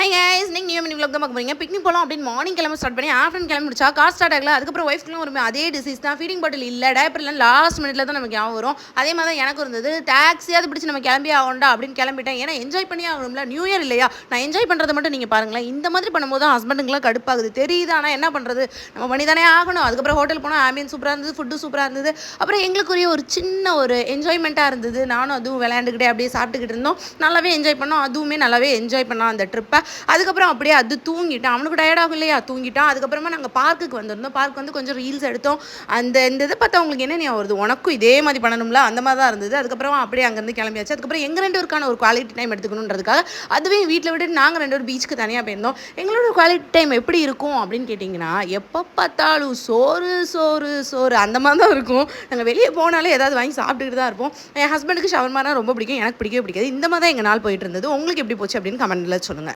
Hi guys, நீங்கள் new mini vlog தான் பார்க்க போறீங்க. பிக்னிக் போகலாம் அப்படின்னு மார்னிங் கிளம்ப ஸ்டார்ட் பண்ணி ஆஃப்டர்நூன் கிளம்பி முடிச்சா கார் ஸ்டார்ட் ஆகல. அதுக்கப்புறம் ஒய்ஃப்க்குலாம் ஒரு அதே டிசீஸ் தான். ஃபீடிங் பாட்டில் இல்லை, டைப்பர்லாம் லாஸ்ட் மினிட்ல தான் நமக்கு ஞாபகம் வரும். அதே மாதிரி தான் எனக்கு இருந்தது. டாக்ஸியாவது பிடிச்சி நம்ம கிளம்பி ஆகண்டா அப்படின்னு கிளம்பிட்டேன். ஏன்னா என்ஜாய் பண்ணி ஆகணும்ல, நியூ இயர் இல்லையா. நான் என்ஜாய் பண்ணுறதை மட்டும் நீங்கள் பாருங்களேன். இந்த மாதிரி பண்ணும்போது தான் ஹஸ்பண்டுக்குலாம் கடுப்பாகுது தெரியுது. ஆனால் என்ன பண்ணுறது, நம்ம பண்ணி தானே ஆகணும். அதுக்கப்புறம் ஹோட்டல் போனால் ஆம்பியன் சூப்பராக இருந்தது, ஃபுட்டு சூப்பராக இருந்தது. அப்புறம் எங்களுக்குரிய ஒரு சின்ன ஒரு என்ஜாய்மெண்ட்டாக இருந்தது. நானும் அதுவும் விளையாண்டுக்கிட்டே அப்படியே சாப்பிட்டுக்கிட்டு இருந்தோம். நல்லாவே என்ஜாய் பண்ணோம். அதுவுமே நல்லாவே என்ஜாய் பண்ணோம் அந்த ட்ரிப்பை. அதுக்கப்புறம் அப்படியே அது தூங்கிட்டான். அவனுக்கு டயர்டாகும் இல்லையா, தூங்கிட்டான். அதுக்கப்புறமா நாங்கள் பார்க்குக்கு வந்திருந்தோம். பார்க் வந்து கொஞ்சம் ரீல்ஸ் எடுத்தோம். இந்த இதை பார்த்தா உங்களுக்கு என்ன ஞாபகம் வருது, உனக்கும் இதே மாதிரி பண்ணணும்ல, அந்த மாதிரி தான் இருந்தது. அதுக்கப்புறமா அப்படியே அங்கேருந்து கிளம்பியாச்சு. அதுக்கப்புறம் எங்கள் 2 பேருக்கான ஒரு குவாலிட்டி டைம் எடுத்துக்கணுன்றதுக்காக அதுவே வீட்டில் விட்டு நாங்கள் 2 பேரும் பீச்சுக்கு தனியாக போயிருந்தோம். எங்களோட குவாலிட்டி டைம் எப்படி இருக்கும் அப்படின்னு கேட்டிங்கன்னா, எப்போ பார்த்தாலும் சோறு சோறு சோறு அந்த மாதிரி தான் இருக்கும். நாங்கள் வெளியே போனாலே ஏதாவது வாங்கி சாப்பிட்டுக்கிட்டு தான் இருப்போம். என் ஹஸ்பண்டுக்கு ஷவர்மானா ரொம்ப பிடிக்கும், எனக்கு பிடிக்கவே பிடிக்காது. இந்த மாதிரி தான் எங்கள் நாள் போயிட்டு இருந்தது. உங்களுக்கு எப்படி போச்சு அப்படின்னு கமெண்ட்டில் சொல்லுங்கள்.